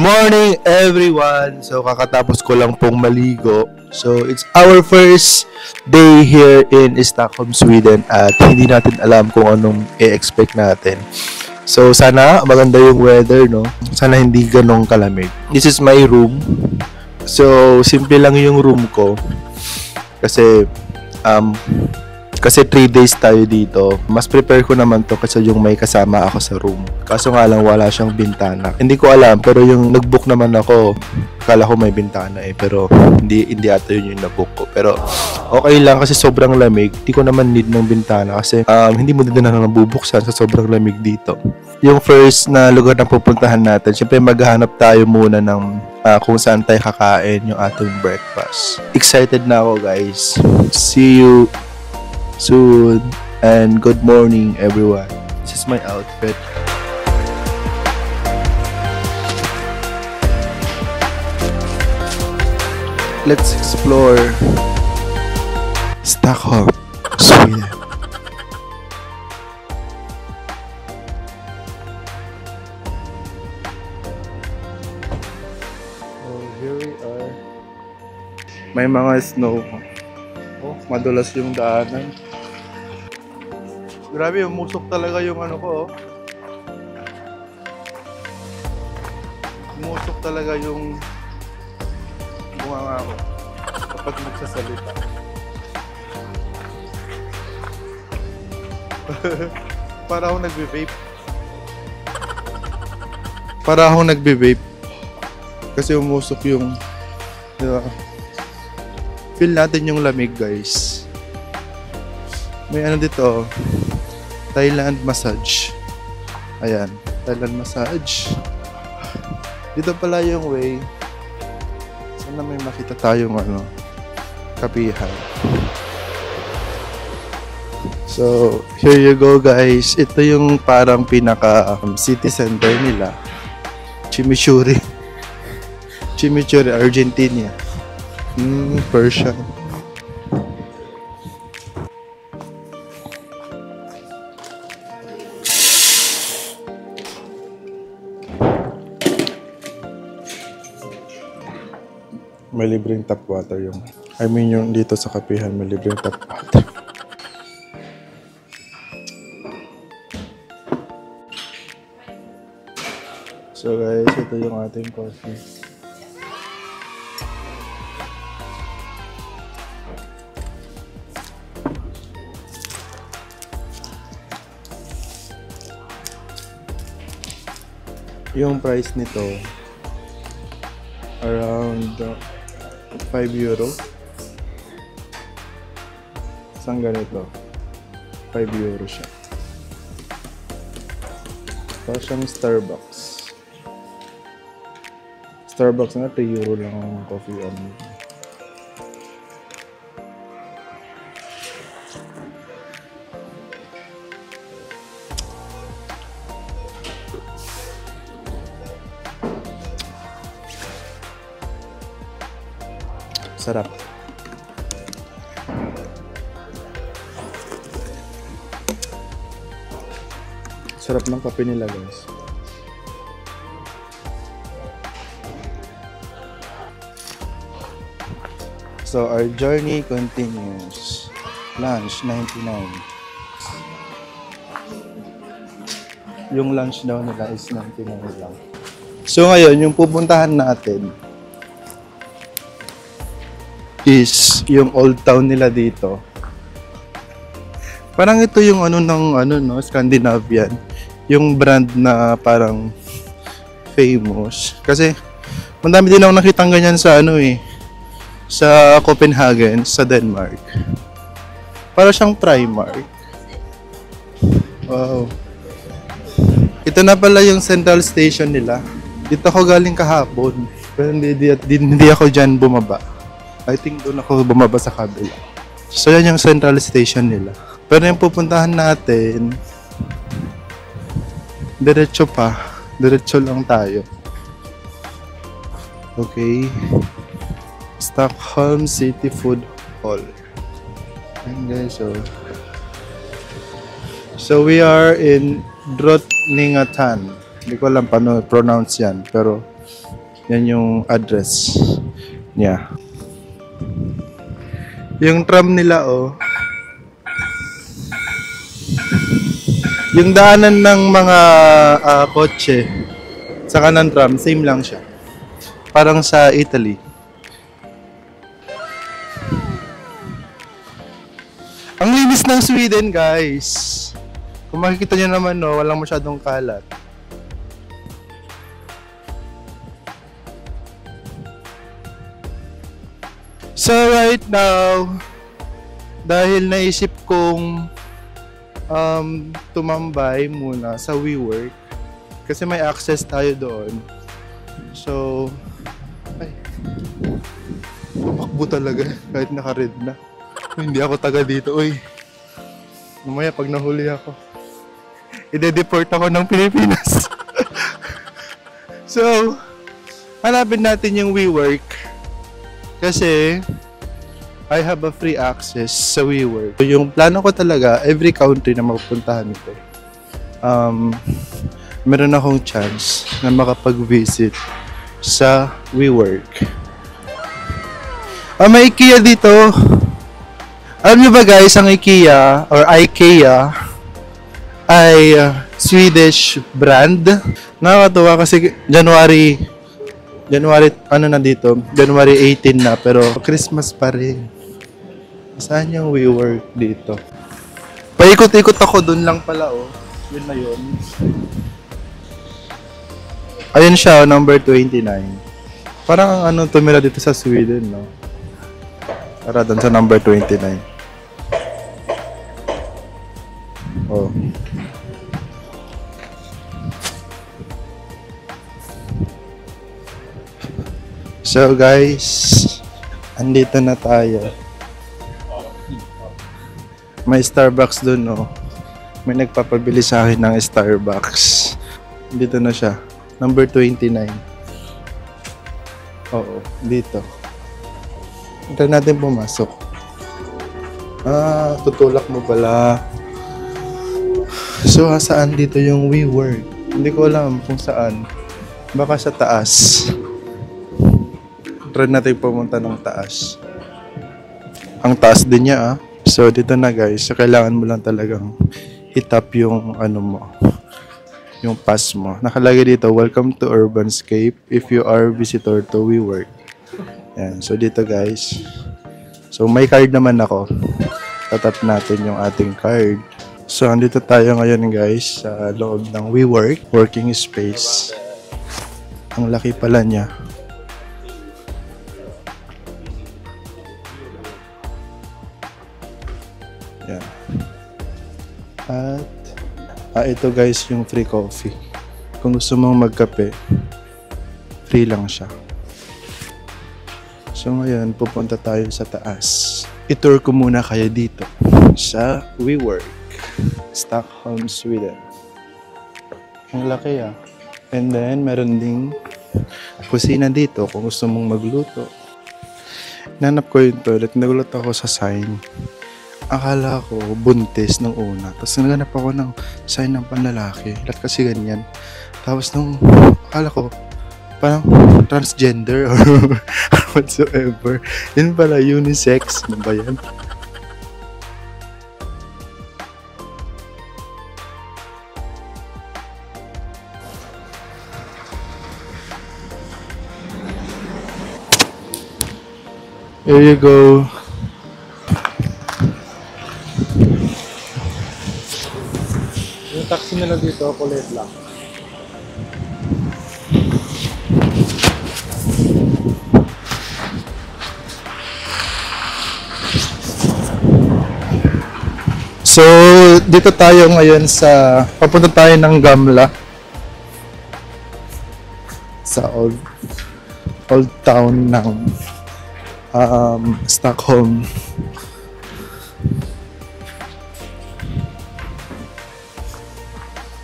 Morning everyone! So kakatapos ko lang pong maligo. So it's our first day here in Stockholm, Sweden at hindi natin alam kung anong i-expect natin. So sana maganda yung weather, no? Sana hindi ganong kalamig. This is my room. So simple lang yung room ko. Kasi 3 days tayo dito. Mas prepare ko naman to kasi yung may kasama ako sa room. Kaso nga lang wala siyang bintana. Hindi ko alam pero yung nag-book naman ako, akala ko may bintana pero hindi ata yun yung na-book ko. Pero okay lang kasi sobrang lamig. Hindi ko naman need ng bintana kasi hindi mo din na nabubuksan sa sobrang lamig dito. Yung first na lugar na pupuntahan natin, syempre maghahanap tayo muna ng kung saan tayo kakain yung ating breakfast. Excited na ako, guys. See you soon and good morning everyone. This is my outfit. Let's explore Stockholm, Sweden. Oh, here we are. May mga snow. Oh, madulas yung daanan. Grabe, umusok talaga yung ano ko, oh. Umusok talaga yung bunganga ko kapag nagsasalita. Para akong nagbe-vape. Kasi umusok yung, diba? Feel natin yung lamig, guys. May ano dito, Thailand massage. Ayan, Thailand massage. Dito pala yung way. Sana may makita tayong kapihan. So, here you go, guys. Ito yung parang pinaka city center nila. Chimichurri, Argentina. Persian. May libreng tap water yung dito sa kapihan may libreng tap water. So guys, ito yung ating coffee. Yung price nito around 5 euro. Isang ganito 5 euro siya. Parang siyang Starbucks na 3 euro lang ang coffee sarap. Sarap ng kape nila, guys. So our journey continues. Lunch 99. Yung lunch daw nila is 99 lang. So ngayon, yung pupuntahan natin is yung old town nila dito. Parang ito yung Scandinavian. Yung brand na parang famous. Kasi madami din ako nakitang ganyan sa sa Copenhagen, sa Denmark. Para siyang Primark. Wow. Ito na pala yung central station nila. Dito ako galing kahapon. Pero hindi ako dyan bumaba. I think doon ako bumaba sa kabila. So yan yung central station nila. Pero yung pupuntahan natin, diretso lang tayo. Okay. Stockholm City Food Hall. And guys, so we are in Drottninggatan. Hindi ko alam paano pronounce yan, pero Yan yung address niya. Yung tram nila, oh. Yung daanan ng mga kotse sa kanan tram, same lang siya. Parang sa Italy. Ang linis ng Sweden, guys. Kung makikita nyo naman, no, walang masyadong kalat. So right now, dahil naisip kong tumambay muna sa WeWork kasi may access tayo doon. So, ay, tumakbo talaga kahit naka-red na. Hindi ako taga dito, uy. Mamaya pag nahuli ako, ide-deport ako ng Pilipinas. So, hanapin natin yung WeWork. Kasi, I have a free access sa WeWork. So, yung plano ko talaga, every country na mapupuntahan ito, meron akong chance na makapag-visit sa WeWork. May IKEA dito. Alam nyo ba guys, ang IKEA or IKEA ay Swedish brand. Nakakatuwa kasi January ano na dito, January 18 na, pero Christmas pa rin. Saan yung WeWork dito? Paikot-ikot ako, dun lang pala, oh. Yun na yun. Ayun siya, number 29. Parang ang tumira dito sa Sweden, no? Para dun sa number 29. Oh. So guys, andito na tayo. May Starbucks dun, no? May nagpapabili sa akin ng Starbucks. Dito na siya. Number 29. Oo, dito. Try natin pumasok. Tutulak mo pala. So, saan dito yung WeWork? Hindi ko alam kung saan. Baka sa taas. Try natin pumunta ng taas. Ang taas din niya, ah. So, dito na guys. So, kailangan mo lang talagang hitap yung mo. Yung pass mo. Nakalagay dito, welcome to Urbanscape if you are visitor to WeWork. Yan. So, dito guys. So, may card naman ako. Tatap natin yung ating card. So, andito tayo ngayon guys sa loob ng WeWork. Working space. Ang laki pala niya. Yan. At ito guys yung free coffee. Kung gusto mong magkape, free lang siya. So ngayon, pupunta tayo sa taas. I-tour ko muna kayo dito sa WeWork, Stockholm, Sweden. Ang laki, ah. And then, meron ding kusina dito kung gusto mong magluto. Nanap ko yung toilet. Nagulat ako sa sign. Akala ko buntis nung una. Tapos naganap ako ng sign ng panlalaki. Lahat kasi ganyan. Tapos nung akala ko parang transgender or whatsoever. Yun pala unisex. Ano ba yan? Here you go. Yung taxi nila dito, kulit lang. So, dito tayo ngayon sa, papunta tayo ng Gamla. Sa old town ng Stockholm.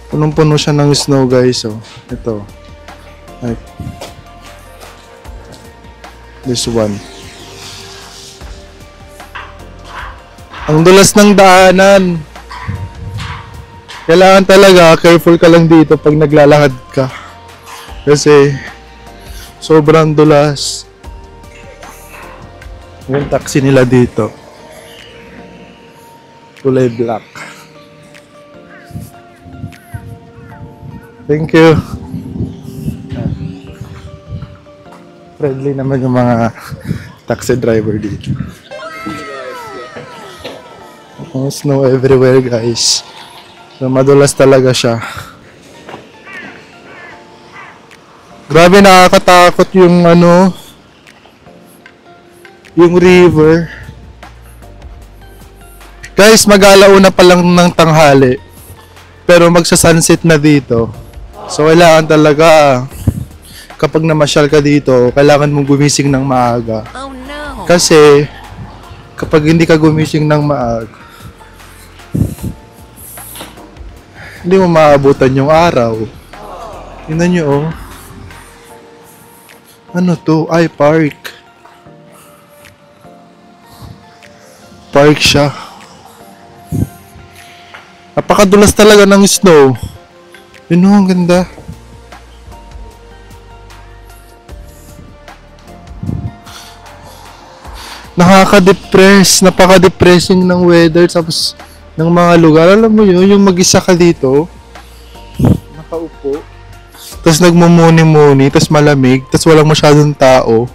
Punong-puno siya ng snow guys. So, ito. Like, this one. Ang dulas ng daanan. Kailangan talaga careful ka lang dito pag naglalakad ka. Kasi Sobrang dulas. Yung taxi nila dito. Kulay black. Thank you. Friendly naman yung mga taxi driver dito. Oh, snow everywhere guys. So, madulas talaga siya. Grabe, nakakatakot yung ano, yung river. Guys, mag-alauna pa lang ng tanghali. Pero magsa-sunset na dito. So, kailangan talaga, kapag namasyal ka dito, kailangan mong gumising ng maaga. Oh no. Kasi, kapag hindi ka gumising ng maaga, hindi mo maabutan yung araw. Tingnan nyo, oh. Ano to? Ay, park. Park siya. Napakadulas talaga ng snow. Yun, oh, ang ganda. Nakaka-depress. Napaka-depressing ng weather. Tapos, ng mga lugar. Alam mo yun, yung mag-isa ka dito. Nakaupo. Tapos nagmumuni-muni, tapos malamig, tapos walang masyadong tao.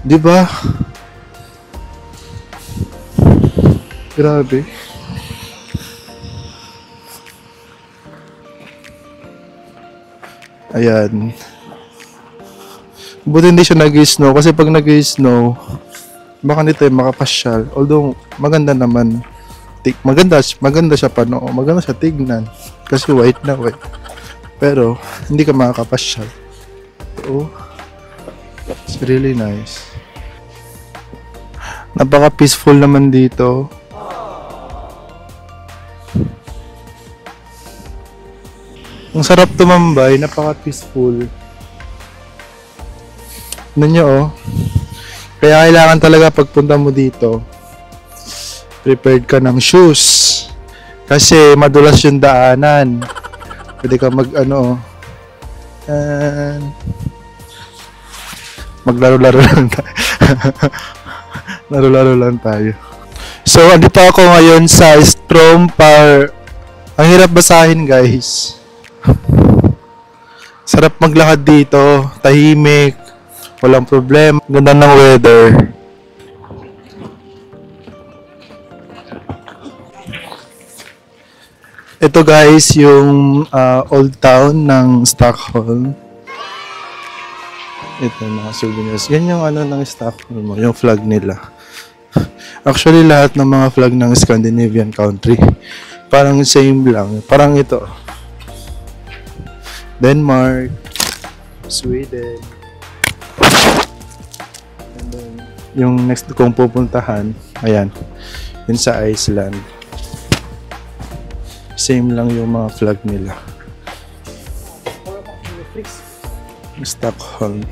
'Di ba? Grabe. Ayan. Buti hindi siya nag-snow kasi pag nag-snow, baka hindi tayo makapasyal. Although maganda naman. Maganda siya panoorin. Maganda siya tignan kasi white na white. Pero, hindi ka makakapasyal. So, it's really nice. Napaka-peaceful naman dito. Ang sarap tumambay, napaka-peaceful. Ano nyo, oh. Kaya kailangan talaga pagpunta mo dito, prepared ka ng shoes. Kasi madulas yung daanan. Pwede ka mag-ano, maglaro-laro lang tayo. Laro-laro lang tayo. So, andito ako ngayon sa Strom Park. Ang hirap basahin, guys. Sarap maglakad dito, tahimik, walang problema, ganda ng weather. Ito guys, yung old town ng Stockholm. Ito mga souvenirs. Yan yung ano ng Stockholm mo, yung flag nila. Actually, lahat ng mga flag ng Scandinavian country, parang same lang. Parang ito. Denmark, Sweden. And then, yung next kong pupuntahan, ayan, yun sa Iceland. Same lang yung mga flag nila. Stockholm.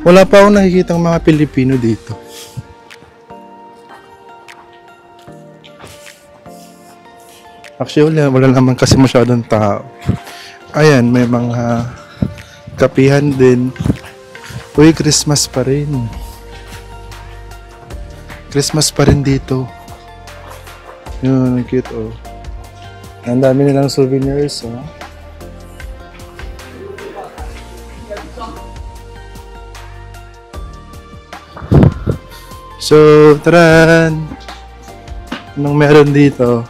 Wala pa akong nakikitang mga Pilipino dito. Actually, wala naman kasi masyadong tao. Ayan, may mga kapihan din. Uy, Christmas pa rin. Christmas pa rin dito. Yun, cute, oh. Ang dami nilang souvenirs, oh. So, taran! Anong meron dito?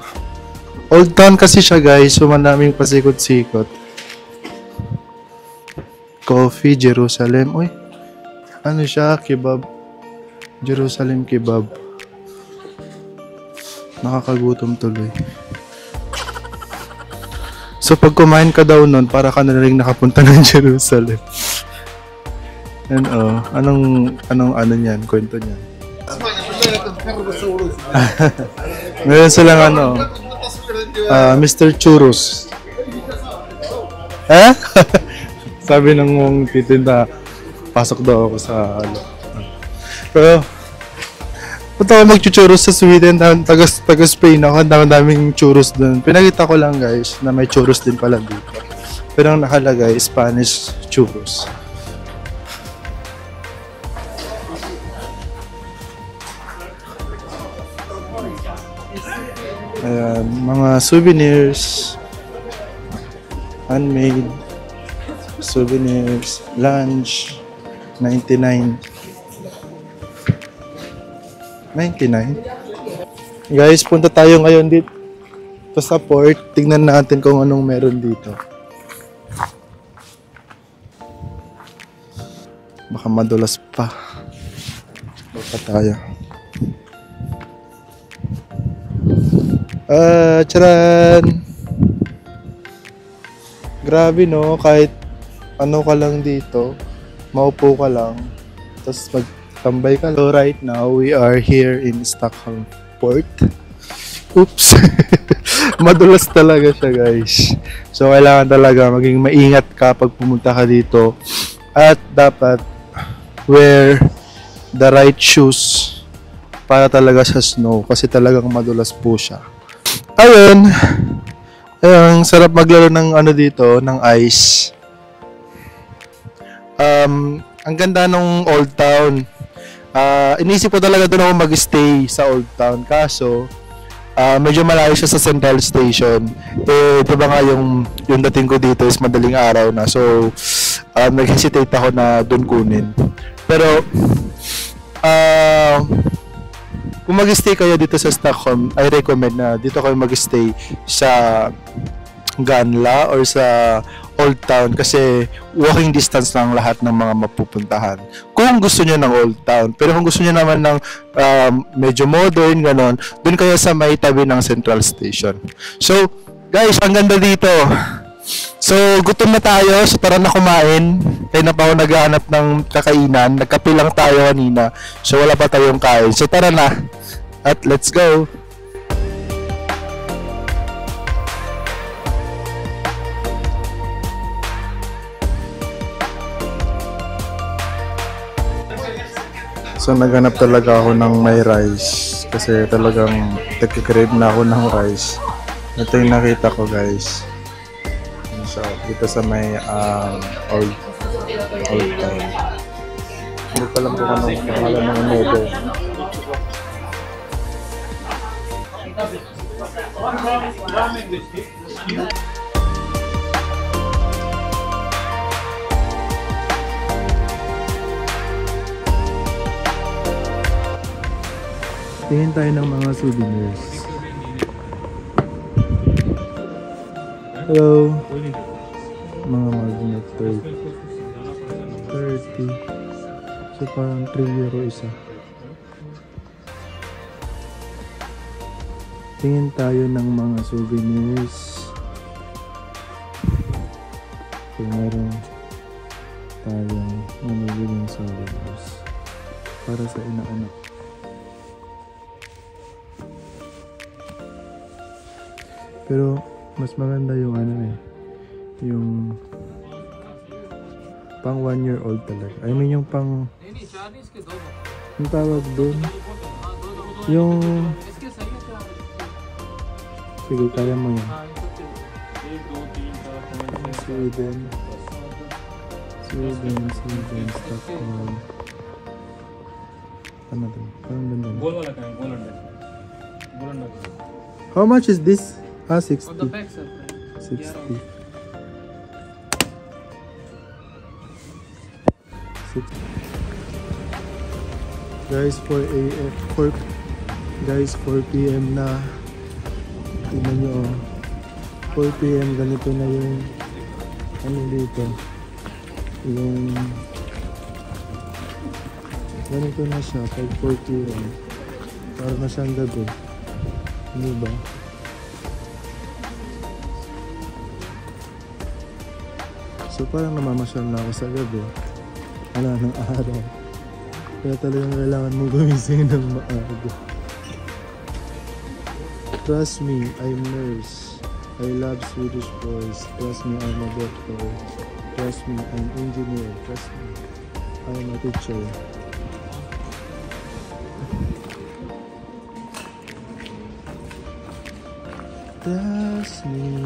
Old town kasi siya, guys. So, maraming pasikot-sikot. Coffee, Jerusalem. Uy, ano siya? Kebab. Jerusalem kebab. Nakakagutom tuloy. So, pag kumain ka daw nun, para ka na rin nakapunta ng Jerusalem. And, oh, anong niyan? Kwento niyan. Meron silang ano, Mr. Churros. Eh? Sabi ng mong titinda, pasok daw ako sa ano. Pero, punta ako mag-churros sa Sweden, taga Spain ako, ang daming churros dun. Pinakita ko lang guys, na may churros din pala dito. Pero ang nakalagay, Spanish churros. Ayan, mga souvenirs. Handmade. Souvenirs. Lunch. 99. 99. Guys, punta tayo ngayon dito sa port. Tingnan natin kung anong meron dito. Baka madulas pa. Baka tayo. Charan! Grabe no, kahit ano ka lang dito, maupo ka lang, tapos magtambay ka. So right now, we are here in Stockholm Port. Oops! Madulas talaga siya guys. So kailangan talaga maging maingat ka pag pumunta ka dito. At dapat wear the right shoes para talaga sa snow kasi talagang madulas po siya. Ayun. Ayun, sarap maglaro ng ano dito, ng ice. Ang ganda ng Old Town. Inisip ko talaga doon ako mag-stay sa Old Town kaso medyo malayo siya sa Central Station. Ito ba nga yung dating ko dito is madaling araw na. So, nag-hesitate ako na doon kunin. Pero, kung mag-stay kayo dito sa Stockholm, I recommend na dito kayo mag-stay sa Ganla or sa Old Town kasi walking distance lang lahat ng mga mapupuntahan. Kung gusto niyo ng Old Town. Pero kung gusto niyo naman ng medyo modern, ganon, dun kayo sa may tabi ng Central Station. So, guys, ang ganda dito. So, gutom na tayo. So, tara na kumain. Kaya na pa ako naghahanap ng kakainan. Nagkape lang tayo kanina. So, wala pa tayong kain. So, tara na. At let's go. So, naghanap talaga ako ng may rice. Kasi talagang nagkikrave na ako ng rice. Ito yung nakita ko, guys. So, dito sa may old town. Hindi pa lang po anong pangalan ng noodle. Tingin tayo ng mga souvenirs. Hello. Mga magnet 30. So parang 3 euro isa. Tingin tayo ng mga souvenirs. So meron tayong mamabiling souvenirs para sa inaanak. Pero mas maganda yung ano yung pang 1-year-old talaga. I mean yung pang yung tawag doon yung sige, kaya mo yan. Sweden, Stockholm. Ano doon? Parang ganda. How much is this? 60. On the back side. 60. 60. Guys, 4 p.m. na. Tingnan nyo, 4 p.m. ganito na yung ano dito. Yung ganito na siya pag 4 p.m. Parang na siyang gabi. Hindi ba? So parang namamasyal na ako sa gabi. Wala ng araw. Kaya talagang kailangan mong gumising ng maaga. Trust me, I'm nurse. I love Swedish boys. Trust me, I'm a doctor. Trust me, I'm engineer. Trust me, I'm a teacher. Trust me.